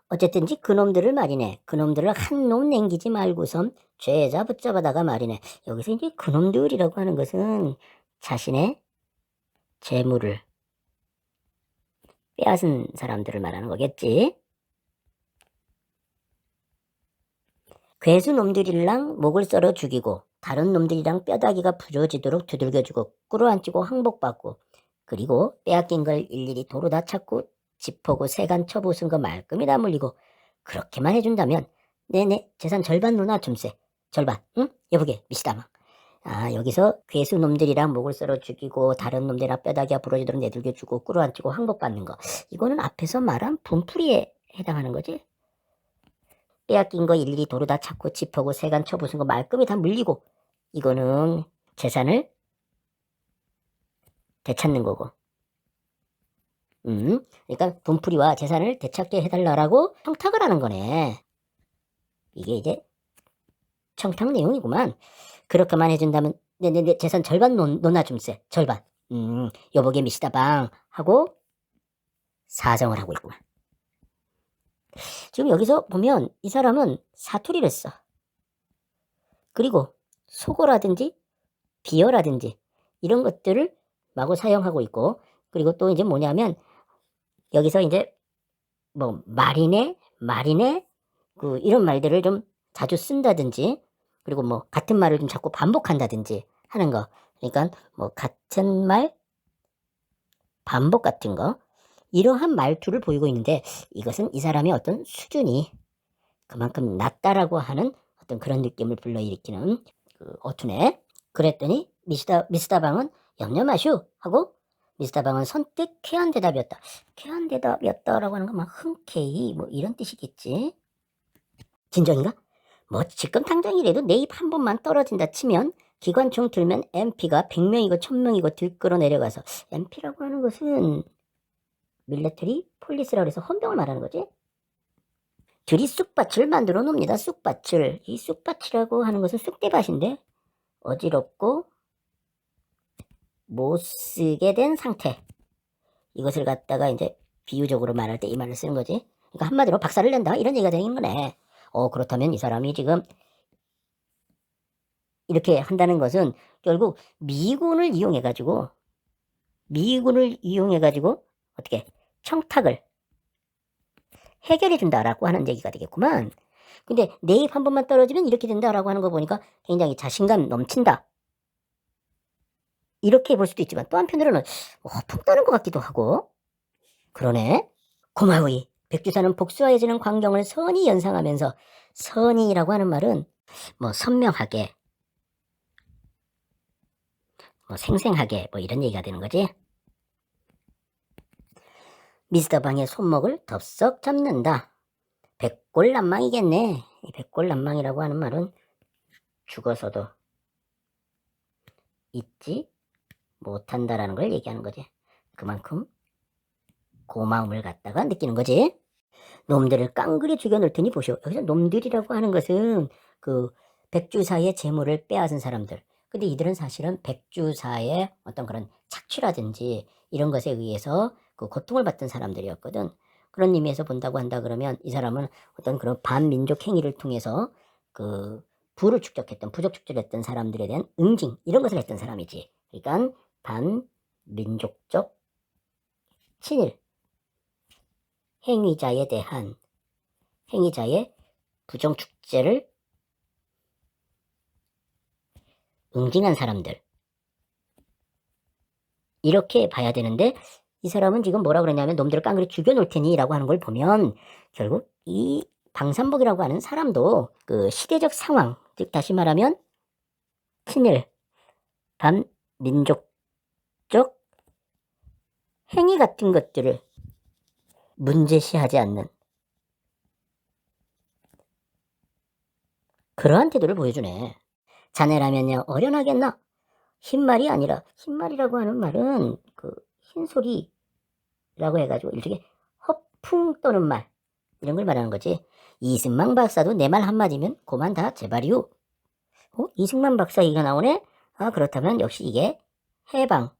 어쨌든지 그놈들을 말이네. 그놈들을 한 놈 남기지 말고선 죄자 붙잡아다가 말이네. 여기서 이제 그놈들이라고 하는 것은 자신의 재물을 빼앗은 사람들을 말하는 거겠지. 괴수 놈들이랑 목을 썰어 죽이고 다른 놈들이랑 뼈다귀가 부러지도록 두들겨주고 꿇어앉히고 항복받고 그리고 빼앗긴 걸 일일이 도로다 찾고 짚어고 세간 쳐부순 거 말끔히 다 물리고 그렇게만 해준다면 네네 재산 절반 누나 줌세 절반 응? 여보게 미시다마 여기서 괴수 놈들이랑 목을 썰어 죽이고 다른 놈들이랑 뼈다귀가 부러지도록 내들겨주고 꿇어앉히고 항복받는 거 이거는 앞에서 말한 분풀이에 해당하는 거지. 빼앗긴 거 일일이 도로다 찾고 짚어고 세간 쳐부순 거 말끔히 다 물리고 이거는 재산을 되찾는 거고 그러니까 분풀이와 재산을 되찾게 해달라고 청탁을 하는 거네. 이게 이제 청탁 내용이구만. 그렇게만 해준다면 내 재산 절반 논아줌세 절반 여보게 미시다방 하고 사정을 하고 있구만. 지금 여기서 보면 이 사람은 사투리를 써. 그리고 속어라든지 비어라든지 이런 것들을 마구 사용하고 있고 그리고 또 이제 뭐냐면 여기서 이제 뭐 말이네 그 이런 말들을 좀 자주 쓴다든지 그리고 뭐 같은 말을 좀 자꾸 반복한다든지 하는 거. 그러니까 뭐 같은 말 반복 같은 거 이러한 말투를 보이고 있는데 이것은 이 사람의 어떤 수준이 그만큼 낮다라고 하는 어떤 그런 느낌을 불러일으키는 그 어투네. 그랬더니 미스다방은 염려마슈 하고 미스다방은 선뜻 쾌한 대답이었다. 쾌한 대답이었다라고 하는 건 막 흔쾌히 뭐 이런 뜻이겠지. 진정인가? 뭐 지금 당장이라도 내 입 한 번만 떨어진다 치면 기관총 들면 MP가 100명이고 1000명이고 들끓어 내려가서 MP라고 하는 것은 밀리터리 폴리스라고 해서 헌병을 말하는 거지. 들이 쑥밭을 만들어 놉니다. 쑥밭을. 이 쑥밭이라고 하는 것은 쑥대밭인데 어지럽고 못 쓰게 된 상태. 이것을 갖다가 이제 비유적으로 말할 때 이 말을 쓰는 거지. 그러니까 한마디로 박살을 낸다 이런 얘기가 되는 거네. 그렇다면 이 사람이 지금 이렇게 한다는 것은 결국 미군을 이용해가지고 어떻게 청탁을 해결해 준다라고 하는 얘기가 되겠구만. 근데 내 입 한 번만 떨어지면 이렇게 된다라고 하는 거 보니까 굉장히 자신감 넘친다. 이렇게 볼 수도 있지만 또 한편으로는 푹 떠는 것 같기도 하고 그러네. 고마우이. 백주사는 복수하여지는 광경을 선히 연상하면서 선이라고 하는 말은 뭐 선명하게 뭐 생생하게 뭐 이런 얘기가 되는 거지. 미스터 방의 손목을 덥석 잡는다. 백골난망이겠네. 이 백골난망이라고 하는 말은 죽어서도 잊지 못한다라는 걸 얘기하는 거지. 그만큼 고마움을 갖다가 느끼는 거지. 놈들을 깡그리 죽여놓을 테니 보시오. 여기서 놈들이라고 하는 것은 그 백주사의 재물을 빼앗은 사람들. 근데 이들은 사실은 백주사의 어떤 그런 착취라든지 이런 것에 의해서 그 고통을 받던 사람들이었거든. 그런 의미에서 본다고 한다 그러면 이 사람은 어떤 그런 반민족 행위를 통해서 그 부를 축적했던 부족 축적했던 사람들에 대한 응징 이런 것을 했던 사람이지. 그러니까 반민족적 친일 행위자에 대한 행위자의 부정축제를 응징한 사람들 이렇게 봐야 되는데 이 사람은 지금 뭐라 그러냐면 놈들을 깡그리 죽여놓을 테니 라고 하는 걸 보면 결국 이 방산복이라고 하는 사람도 그 시대적 상황 즉 다시 말하면 친일 반민족적 행위 같은 것들을 문제시하지 않는 그러한 태도를 보여주네. 자네라면요 어련하겠나? 흰말이 아니라 흰말이라고 하는 말은 그 흰소리라고 해가지고 일종의 허풍 떠는 말 이런 걸 말하는 거지. 이승만 박사도 내 말 한마디면 고만 다 제발이요. 이승만 박사 얘기가 나오네? 그렇다면 역시 이게 해방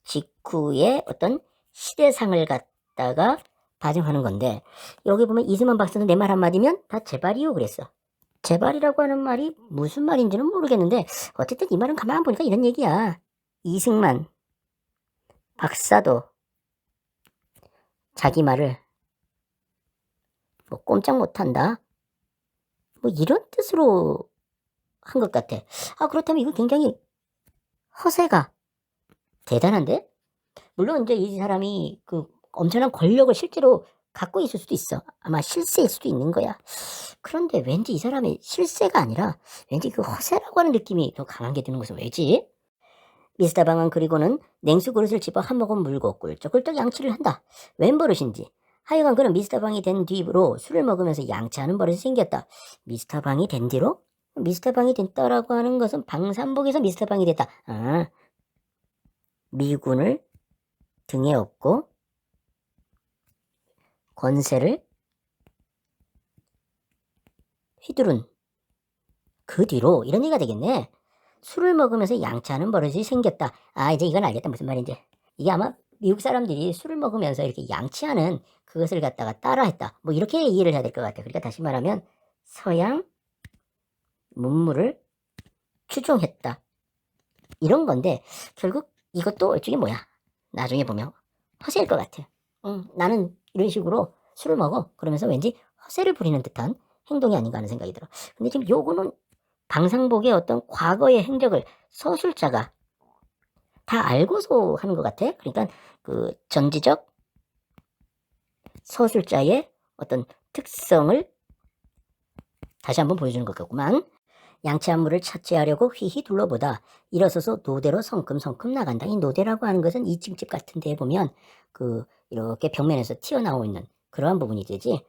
직후의 어떤 시대상을 갖다가 다짐하는 건데, 여기 보면 이승만 박사는 내 말 한마디면 다 제발이요 그랬어. 제발이라고 하는 말이 무슨 말인지는 모르겠는데 어쨌든 이 말은 가만 보니까 이런 얘기야. 이승만 박사도 자기 말을 뭐 꼼짝 못한다, 뭐 이런 뜻으로 한 것 같아. 그렇다면 이거 굉장히 허세가 대단한데? 물론 이제 이 사람이 그 엄청난 권력을 실제로 갖고 있을 수도 있어. 아마 실세일 수도 있는 거야. 그런데 왠지 이 사람의 실세가 아니라 왠지 그 허세라고 하는 느낌이 더 강한 게 드는 것은 왜지? 미스터 방은 그리고는 냉수 그릇을 집어 한 모금 물고 꿀쩍꿀쩍 양치를 한다. 웬 버릇인지. 하여간 그는 미스터 방이 된 뒤로 술을 먹으면서 양치하는 버릇이 생겼다. 미스터 방이 된 뒤로? 미스터 방이 됐다라고 하는 것은 방산복에서 미스터 방이 됐다. 미군을 등에 업고 권세를 휘두른 그 뒤로 이런 얘기가 되겠네. 술을 먹으면서 양치하는 버릇이 생겼다. 이제 이건 알겠다. 무슨 말인지. 이게 아마 미국 사람들이 술을 먹으면서 이렇게 양치하는 그것을 갖다가 따라했다. 뭐 이렇게 이해를 해야 될 것 같아. 그러니까 다시 말하면 서양 문물을 추종했다. 이런 건데 결국 이것도 일종의 뭐야. 나중에 보면 허세일 것 같아. 나는 이런 식으로 술을 먹어. 그러면서 왠지 허세를 부리는 듯한 행동이 아닌가 하는 생각이 들어. 근데 지금 요거는 방상복의 어떤 과거의 행적을 서술자가 다 알고서 하는 것 같아. 그러니까 그 전지적 서술자의 어떤 특성을 다시 한번 보여주는 것 같구만. 양치한 물을 차지하려고 휘휘 둘러보다 일어서서 노대로 성큼성큼 나간다. 이 노대라고 하는 것은 이찜집 같은 데에 보면 그 이렇게 벽면에서 튀어나오고 있는 그러한 부분이 되지.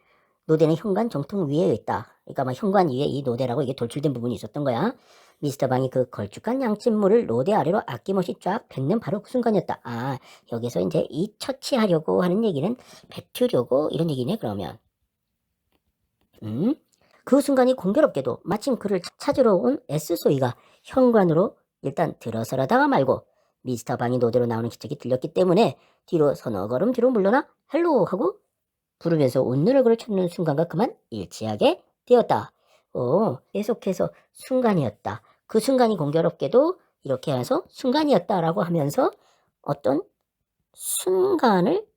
노대는 현관 정통 위에 있다. 그러니까 막 현관 위에 이 노대라고 이게 돌출된 부분이 있었던 거야. 미스터 방이 그 걸쭉한 양침물을 노대 아래로 아낌없이 쫙 뱉는 바로 그 순간이었다. 여기서 이제 이 처치하려고 하는 얘기는 뱉으려고 이런 얘기네 그러면. 그 순간이 공교롭게도 마침 그를 찾으러 온 S소희가 현관으로 일단 들어서려다가 말고 미스터 방이 노대로 나오는 기척이 들렸기 때문에 뒤로 서너 걸음 뒤로 물러나 헬로 하고 부르면서 웃는 얼굴을 찾는 순간과 그만 일치하게 되었다. 계속해서 순간이었다. 그 순간이 공교롭게도 이렇게 해서 순간이었다라고 하면서 어떤 순간을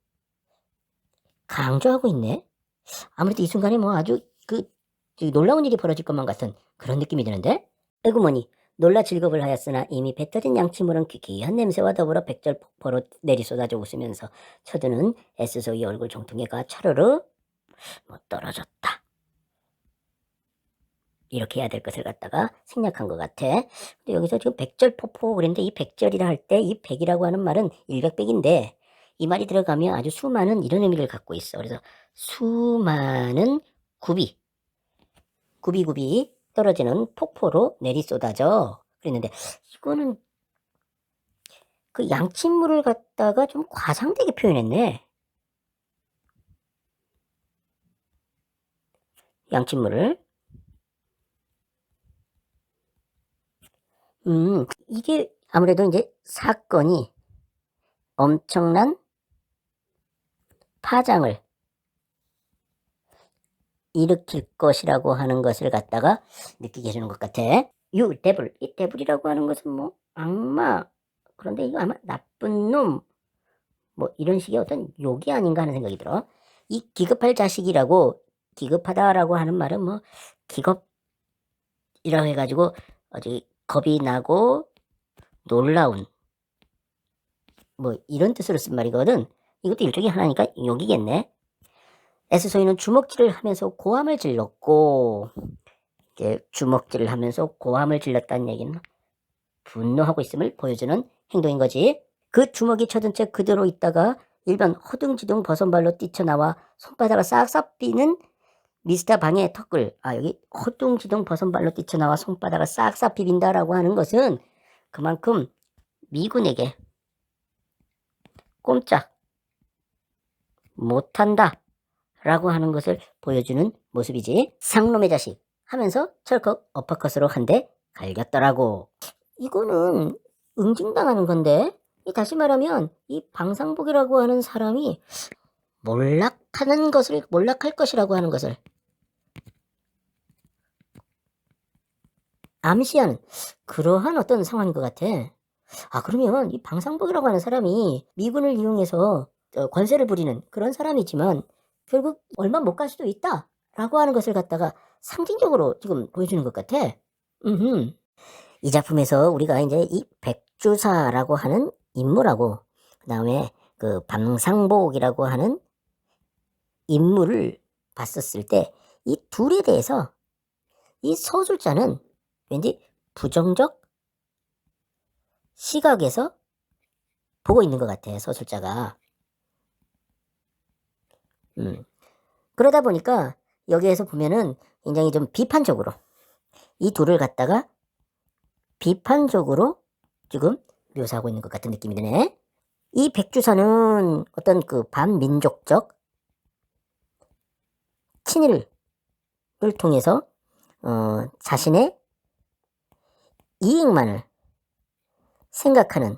강조하고 있네. 아무래도 이 순간에 뭐 아주 놀라운 일이 벌어질 것만 같은 그런 느낌이 드는데? 에구머니 놀라 질겁을 하였으나 이미 뱉어진 양치물은 귀귀한 냄새와 더불어 백절 폭포로 내리쏟아져 웃으면서 쳐드는 S소의 얼굴 종통에가 차르르 떨어졌다. 이렇게 해야 될 것을 갖다가 생략한 것 같아. 근데 여기서 지금 백절 폭포 그랬는데 이 백절이라 할 때 이 백이라고 하는 말은 일백백인데 이 말이 들어가면 아주 수많은 이런 의미를 갖고 있어. 그래서 수많은 굽이 떨어지는 폭포로 내리쏟아져 그랬는데 이거는 그 양침물을 갖다가 좀 과장되게 표현했네. 양침물을. 이게 아무래도 이제 사건이 엄청난 파장을 일으킬 것이라고 하는 것을 갖다가 느끼게 해주는 것 같아. 데블. 이 데블이라고 하는 것은 뭐 악마, 그런데 이거 아마 나쁜 놈, 뭐 이런 식의 어떤 욕이 아닌가 하는 생각이 들어. 이 기급할 자식이라고, 기급하다라고 하는 말은 뭐 기겁이라고 해가지고 아주 겁이 나고 놀라운 뭐 이런 뜻으로 쓴 말이거든. 이것도 일종의 하나니까 욕이겠네. S소희는 주먹질을 하면서 고함을 질렀고, 이제 주먹질을 하면서 고함을 질렀다는 얘기는 분노하고 있음을 보여주는 행동인 거지. 그 주먹이 쳐든 채 그대로 있다가 일변 허둥지둥 버선발로 뛰쳐나와 손바닥을 싹싹 비는 미스터 방의 턱을, 여기 허둥지둥 버선발로 뛰쳐나와 손바닥을 싹싹 비빈다라고 하는 것은 그만큼 미군에게 꼼짝 못한다 라고 하는 것을 보여주는 모습이지. 상놈의 자식 하면서 철컥 어퍼컷으로 한 대 갈겼더라고. 이거는 응징당하는 건데, 다시 말하면 이 방상복이라고 하는 사람이 몰락한 몰락할 것이라고 하는 것을 암시하는 그러한 어떤 상황인 것 같아. 그러면 이 방상복이라고 하는 사람이 미군을 이용해서 권세를 부리는 그런 사람이지만 결국 얼마 못 갈 수도 있다라고 하는 것을 갖다가 상징적으로 지금 보여주는 것 같아. 이 작품에서 우리가 이제 이 백주사라고 하는 인물하고 그다음에 그 방상복이라고 하는 인물을 봤었을 때 이 둘에 대해서 이 서술자는 왠지 부정적 시각에서 보고 있는 것 같아, 서술자가. 그러다 보니까 여기에서 보면은 굉장히 좀 비판적으로 이 둘을 갖다가 비판적으로 지금 묘사하고 있는 것 같은 느낌이 드네. 이 백주사는 어떤 그 반민족적 친일을 통해서 자신의 이익만을 생각하는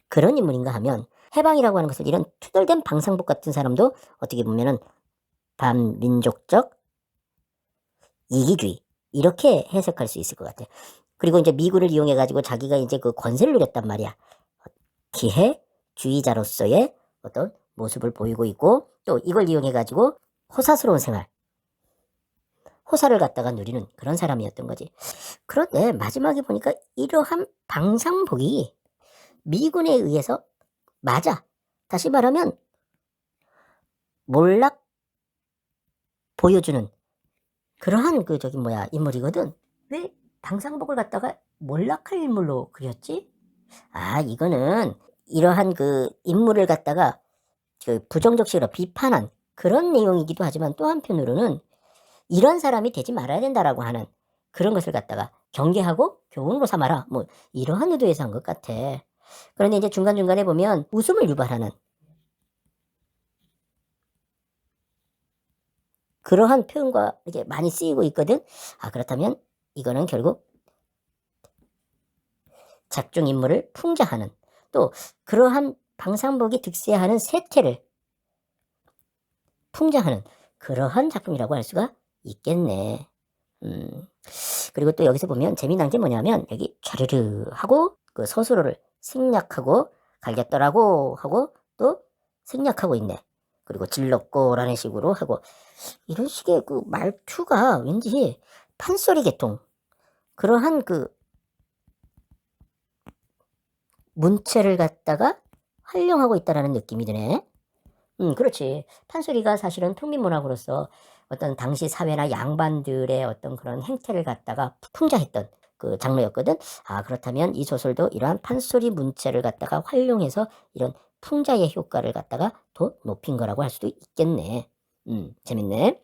그런 인물인가 하면 해방이라고 하는 것을 이런 투덜된 방상복 같은 사람도 어떻게 보면은 반민족적 이기주의 이렇게 해석할 수 있을 것 같아요. 그리고 이제 미군을 이용해 가지고 자기가 이제 그 권세를 누렸단 말이야. 기회주의자로서의 어떤 모습을 보이고 있고 또 이걸 이용해 가지고 호사스러운 생활, 호사를 갖다가 누리는 그런 사람이었던 거지. 그런데 마지막에 보니까 이러한 방상복이 미군에 의해서 맞아. 다시 말하면 몰락 보여주는 그러한 인물이거든. 왜 방상복을 갖다가 몰락할 인물로 그렸지? 이거는 이러한 그 인물을 갖다가 그 부정적식으로 비판한 그런 내용이기도 하지만 또 한편으로는 이런 사람이 되지 말아야 된다라고 하는 그런 것을 갖다가 경계하고 교훈으로 삼아라. 뭐 이러한 의도에서 한 것 같아. 그런데 이제 중간중간에 보면 웃음을 유발하는 그러한 표현과 이렇게 많이 쓰이고 있거든. 그렇다면 이거는 결국 작중 인물을 풍자하는 또 그러한 방상복이 득세하는 세태를 풍자하는 그러한 작품이라고 할 수가 있겠네. 그리고 또 여기서 보면 재미난 게 뭐냐면 여기 촤르르 하고 그 서술어를 생략하고 갈겼더라고 하고 또 생략하고 있네. 그리고 질렀고라는 식으로 하고 이런 식의 그 말투가 왠지 판소리 계통 그러한 그 문체를 갖다가 활용하고 있다라는 느낌이 드네. 그렇지. 판소리가 사실은 평민문학으로서 어떤 당시 사회나 양반들의 어떤 그런 행태를 갖다가 풍자했던 그 장르였거든. 그렇다면 이 소설도 이러한 판소리 문체를 갖다가 활용해서 이런 풍자의 효과를 갖다가 더 높인 거라고 할 수도 있겠네. 재밌네.